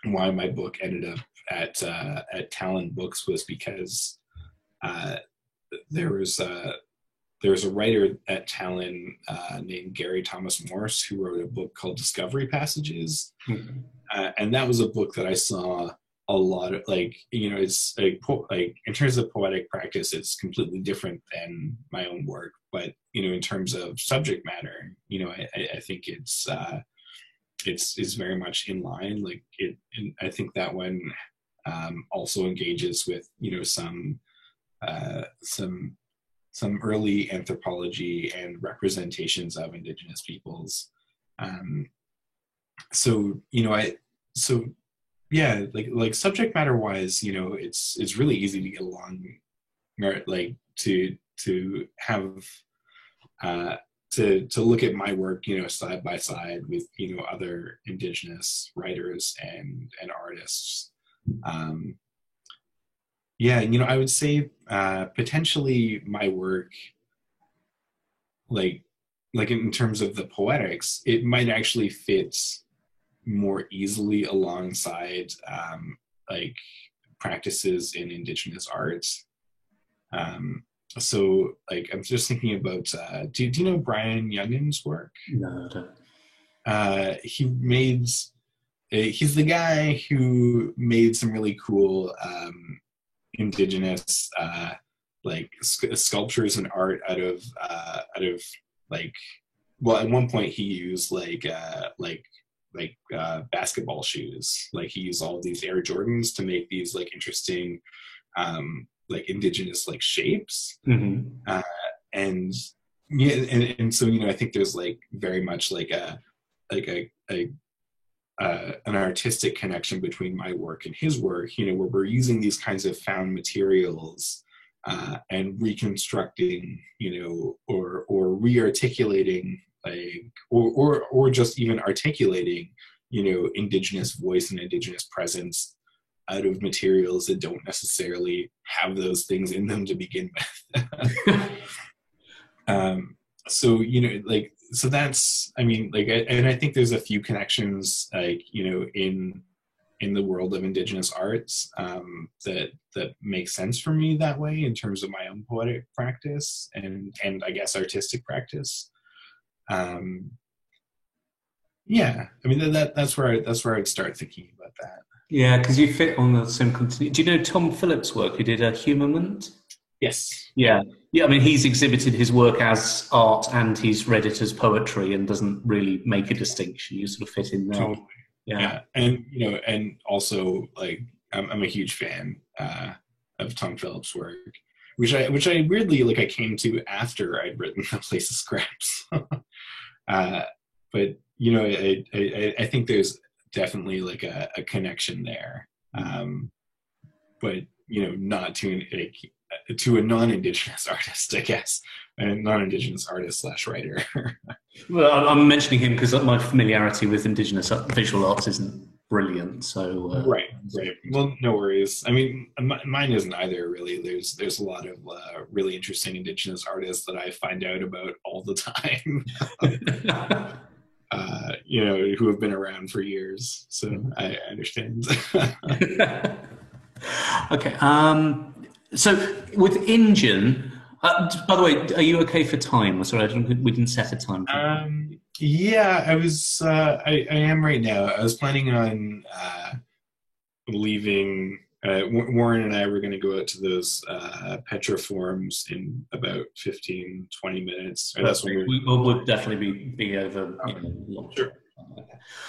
why my book ended up at Talon Books was because there was a writer at Talon named Gary Thomas Morse who wrote a book called Discovery Passages, and that was a book that I saw a lot of, like, it's like in terms of poetic practice, it's completely different than my own work, but in terms of subject matter, I think it's very much in line. Like and I think that one also engages with some early anthropology and representations of Indigenous peoples. Yeah, like subject matter wise, it's really easy to get along, like to have to look at my work, side by side with other Indigenous writers and artists. Yeah, I would say potentially my work, like in terms of the poetics, it might actually fit more easily alongside like practices in Indigenous arts. So like I'm just thinking about do you know Brian Youngin's work? No, I don't. He's the guy who made some really cool Indigenous like sculptures and art out of like, well, at one point he used like basketball shoes. Like he used all these Air Jordans to make these like interesting like Indigenous like shapes. And yeah, and so I think there's like very much like an artistic connection between my work and his work, where we're using these kinds of found materials and reconstructing, or re-articulating, like, or just even articulating, Indigenous voice and Indigenous presence out of materials that don't necessarily have those things in them to begin with. So like, so that's, I mean, like, and I think there's a few connections, like, in the world of Indigenous arts, that makes sense for me that way in terms of my own poetic practice and I guess artistic practice. Yeah, I mean, that's where I'd start thinking about that. Yeah, because you fit on the same continuity. Do you know Tom Phillips' work, who did a Humament? Yes. Yeah. Yeah, I mean, he's exhibited his work as art and he's read it as poetry and doesn't really make a distinction. You sort of fit in there. Totally. Yeah. And and also, like, I'm a huge fan of Tom Phillips' work, which I weirdly, like, I came to after I'd written The Place of Scraps. But I think there's definitely like a connection there, but not to a non-Indigenous artist, I guess, a non-Indigenous artist / writer. Well, I'm mentioning him because my familiarity with Indigenous visual arts isn't brilliant. So right. Well, no worries. I mean, mine isn't either, really. There's a lot of really interesting Indigenous artists that I find out about all the time. Who have been around for years, so I understand. Okay. So with Injun, by the way, are you okay for time? Sorry, we didn't set a time. Yeah, I was. I am right now. I was planning on leaving. Warren and I were going to go out to those Petra forums in about 15, 20 minutes. That's when we'll definitely be over. Sure.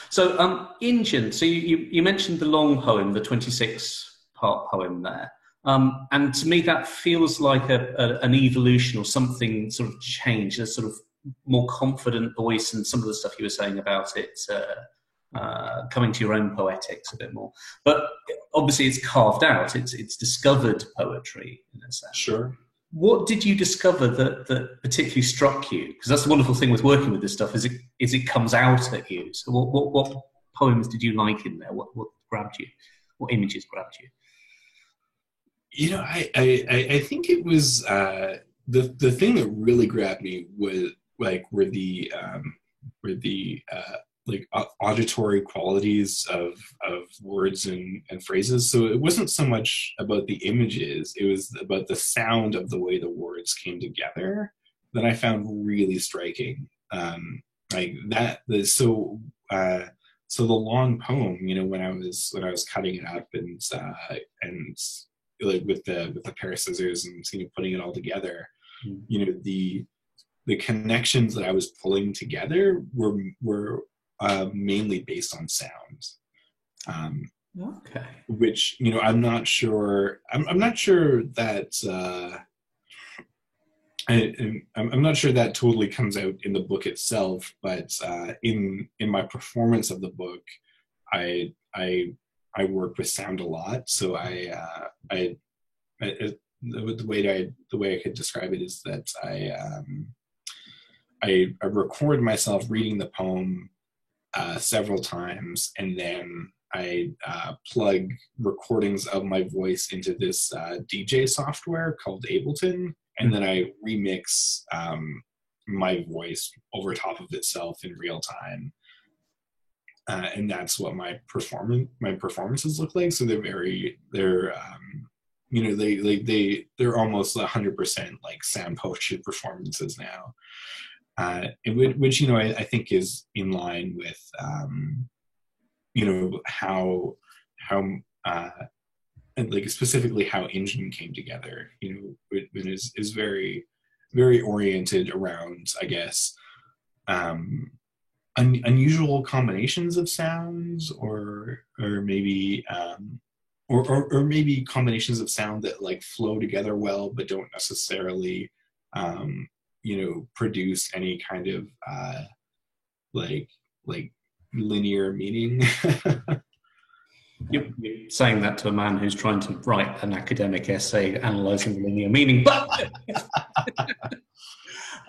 So, Injun, so you mentioned the long poem, the 26-part poem there. And to me, that feels like an evolution or something sort of changed, a sort of more confident voice, and some of the stuff you were saying about it coming to your own poetics a bit more. But obviously, it's carved out. It's discovered poetry in a sense. Sure. What did you discover that particularly struck you? Because that's the wonderful thing with working with this stuff is it comes out at you. So what poems did you like in there? What grabbed you? What images grabbed you? I think it was the thing that really grabbed me were the like auditory qualities of words and phrases. So it wasn't so much about the images, it was about the sound of the way the words came together that I found really striking. Like that, so the long poem, when I was cutting it up and like with the pair of scissors and putting it all together, the connections that I was pulling together were mainly based on sounds. Okay. Which I'm not sure. I'm not sure that. I'm not sure that totally comes out in the book itself, but in my performance of the book, I work with sound a lot. So the way I could describe it is that I record myself reading the poem several times, and then I plug recordings of my voice into this DJ software called Ableton, and then I remix my voice over top of itself in real time. And that's what my performances look like. So they're almost 100% like sound poetry performances now. Which I think is in line with how and like specifically how Injun came together. It is very, very oriented around, I guess, unusual combinations of sounds, or maybe or maybe combinations of sound that like flow together well but don't necessarily produce any kind of like linear meaning. You're saying that to a man who's trying to write an academic essay analysing linear meaning. But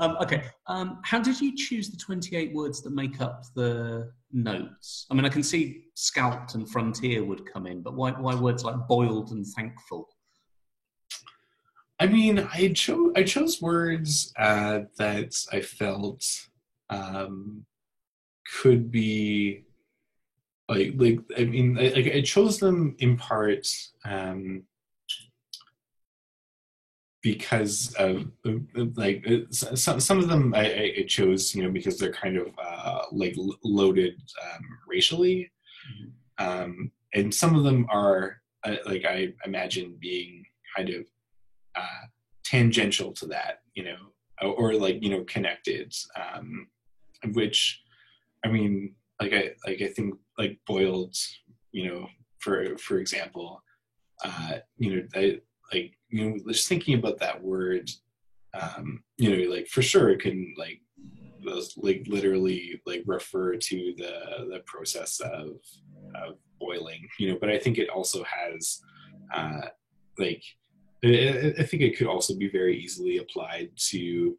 okay, how did you choose the 28 words that make up the notes? I mean, I can see scalped and frontier would come in, but why words like boiled and thankful? I mean, I chose words that I felt um, could be like I mean I chose them in part because of like some of them I chose, you know, because they're kind of like loaded racially, and some of them are like I imagine being kind of tangential to that, you know, or like, you know, connected, which I mean, I think like boiled, you know, for example, you know, like, you know, just thinking about that word, you know, like for sure it can like those like literally like refer to the process of boiling, you know, but I think it also has uh, like I think it could also be very easily applied to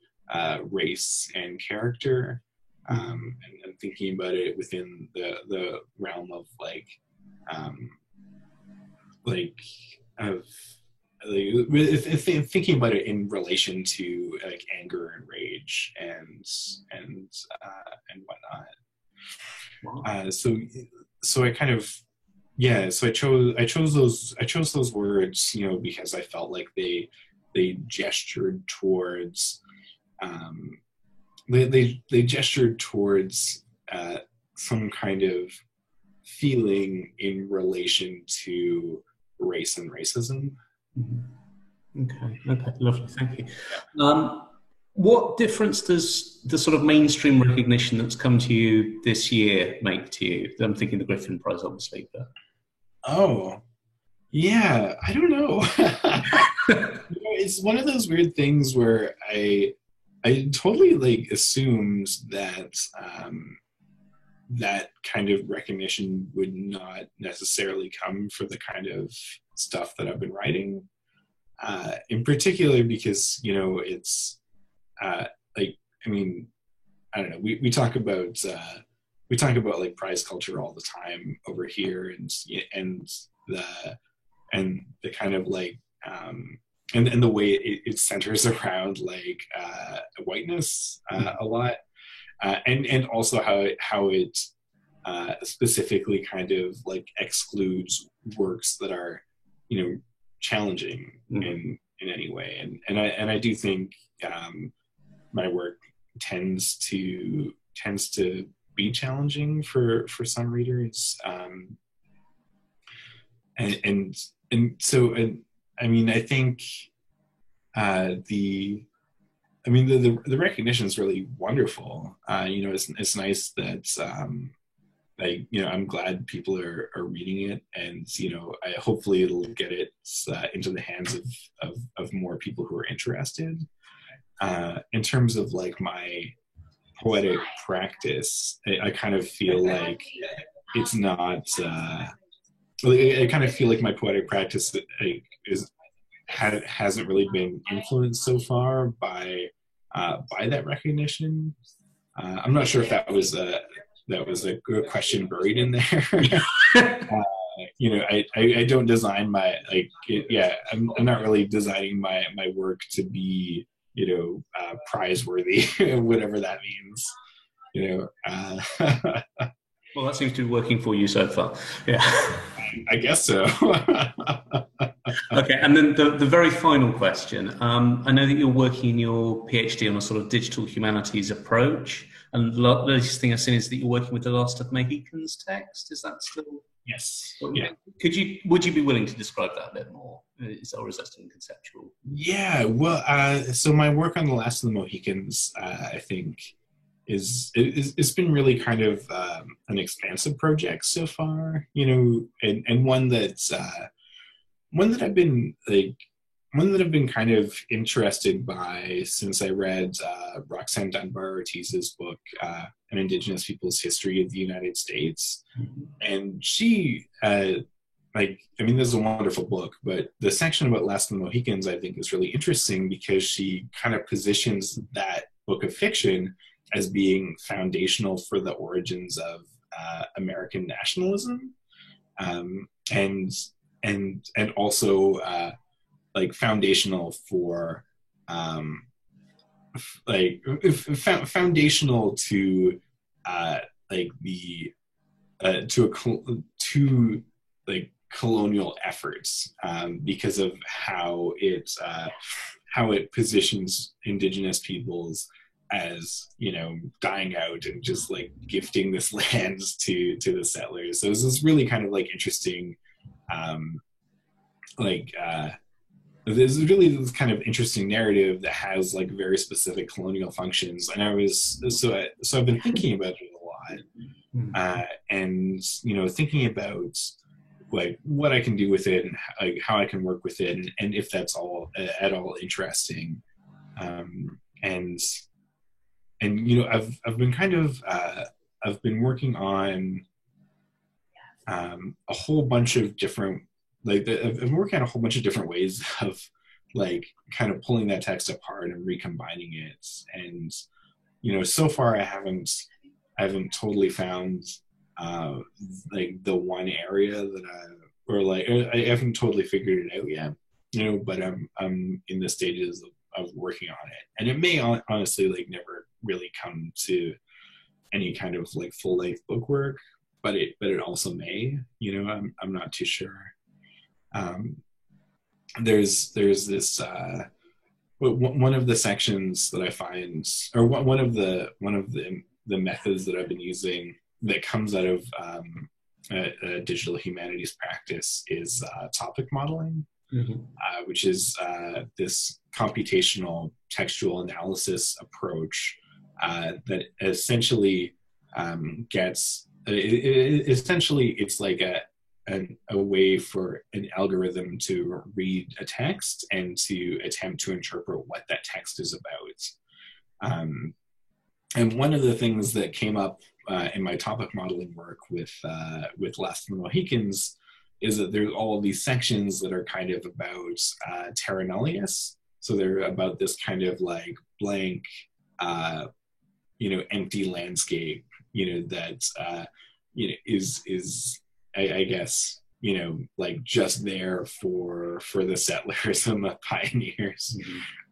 race and character, and thinking about it within the realm of um, like of thinking about it in relation to like anger and rage and whatnot. So I kind of, yeah, so I chose those words, you know, because I felt like they gestured towards um, they gestured towards some kind of feeling in relation to race and racism. Okay, okay, lovely, thank you. What difference does the sort of mainstream recognition that's come to you this year make to you? I'm thinking the Griffin Prize, obviously, but Oh, yeah, I don't know. You know, it's one of those weird things where I totally like assumed that that kind of recognition would not necessarily come for the kind of stuff that I've been writing. In particular, because, you know, it's uh, like, I mean, I don't know. We talk about like prize culture all the time over here, and the the kind of like and the way it centers around like whiteness a lot, and also how it specifically kind of like excludes works that are, you know, challenging in any way, and I do think my work tends to be challenging for some readers, and so I mean I think the I mean the recognition is really wonderful. You know, it's nice that like, you know, I'm glad people are reading it, and, you know, hopefully it'll get it into the hands of more people who are interested. In terms of like my poetic practice, I kind of feel like it's not. I kind of feel like my poetic practice hasn't really been influenced so far by that recognition. I'm not sure if that was a good question buried in there. You know, I don't design my like yeah, I'm not really designing my work to be, you know, prize worthy, whatever that means, you know. well, that seems to be working for you so far. Yeah. I guess so. Okay, and then the very final question. I know that you're working in your PhD on a sort of digital humanities approach, and the latest thing I've seen is that you're working with the Last of Mohicans text. Is that still? Yes. Yeah. Would you be willing to describe that a bit more? Or is that still conceptual? Yeah. Well, so my work on the Last of the Mohicans, I think, it's been really kind of an expansive project so far, you know, and one that I've been like one that I've been kind of interested by since I read Roxanne Dunbar Ortiz's book, An Indigenous People's History of the United States. And she, like, I mean, this is a wonderful book, but the section about Last of the Mohicans, I think, is really interesting because she kind of positions that book of fiction as being foundational for the origins of American nationalism, and also like foundational for foundational to like the to like colonial efforts, because of how it positions indigenous peoples as, you know, dying out and just like gifting this land to the settlers. So it's this really kind of like interesting, there's really this kind of interesting narrative that has like very specific colonial functions. And I've been thinking about it a lot, and, you know, thinking about like what I can do with it and like how I can work with it, and if that's all at all interesting. And you know, I've been kind of I've been working on a whole bunch of different, like I've been working on a whole bunch of different ways of like kind of pulling that text apart and recombining it. And, you know, so far I haven't totally found like the one area that I haven't totally figured it out yet, you know, but I'm in the stages of working on it. And it may honestly like never really come to any kind of like full length book work, but it also may, you know, I'm not too sure. There's this one of the sections that I find, or one of the methods that I've been using that comes out of a digital humanities practice is topic modeling, which is this computational textual analysis approach that essentially it's like a way for an algorithm to read a text and to attempt to interpret what that text is about. And one of the things that came up in my topic modeling work with Last of the Mohicans is that there's all of these sections that are kind of about terra nullius. So they're about this kind of like blank, you know, empty landscape, you know, that you know, is I guess, you know, like just there for the settlers and the pioneers.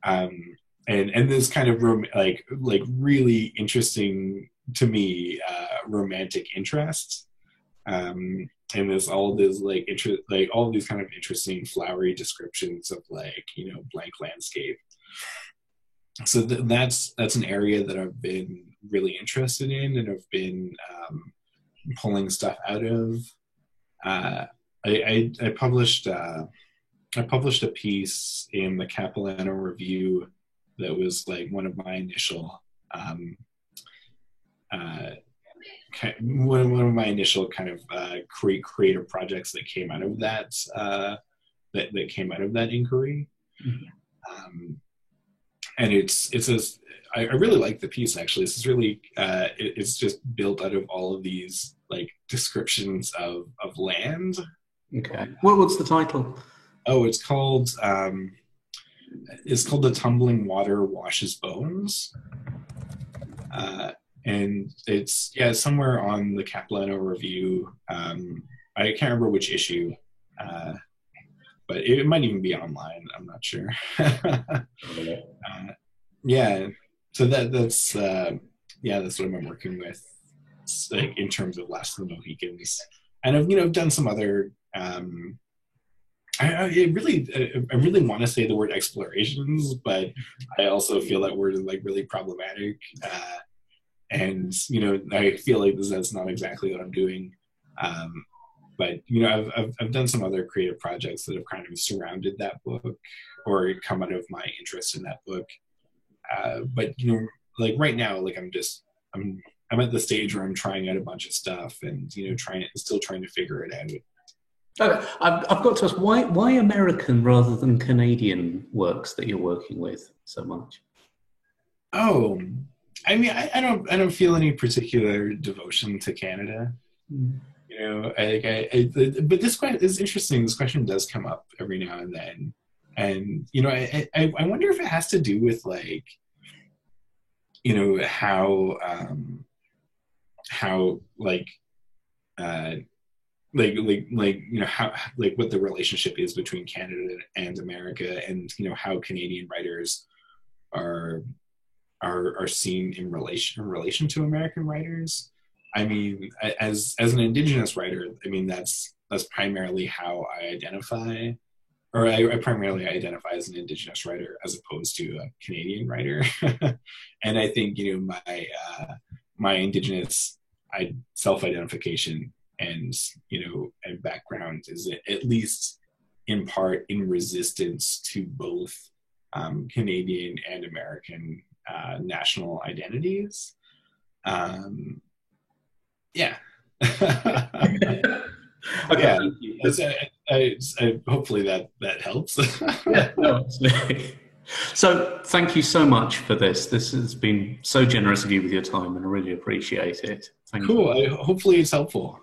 And this kind of like really interesting to me romantic interest, and there's all this like all these kind of interesting flowery descriptions of like, you know, blank landscape. So that's an area that I've been really interested in, and I've been pulling stuff out of. I published a piece in the Capilano Review that was like one of my initial kind of creative projects that came out of that that came out of that inquiry. And I really like the piece, actually. This is really it's just built out of all of these like descriptions of land. Okay. What's the title? Oh, it's called The Tumbling Water Washes Bones. And it's somewhere on the Capilano Review. I can't remember which issue, but it might even be online. I'm not sure. Yeah, so that's what I've been working with, like in terms of Last of the Mohicans, and I've done some other. I really want to say the word explorations, but I also feel that word is like really problematic. And I feel like that's not exactly what I'm doing. But I've done some other creative projects that have kind of surrounded that book or come out of my interest in that book. But like right now, like I'm at the stage where I'm trying out a bunch of stuff and still trying to figure it out. Okay. I've got to ask, why American rather than Canadian works that you're working with so much? Oh, I mean, I don't feel any particular devotion to Canada. But this question is interesting. This question does come up every now and then, and I wonder if it has to do with like, how like how like what the relationship is between Canada and America, and how Canadian writers are seen in relation to American writers. I mean, as an Indigenous writer, I mean that's primarily how I identify, or I primarily identify as an Indigenous writer as opposed to a Canadian writer. And I think my Indigenous self-identification and and background is at least in part in resistance to both Canadian and American national identities. Yeah. Okay. Yeah. Hopefully that helps. Yeah, no, absolutely. So thank you so much for this. This has been so generous of you with your time, and I really appreciate it. Thank you. Cool. Hopefully it's helpful.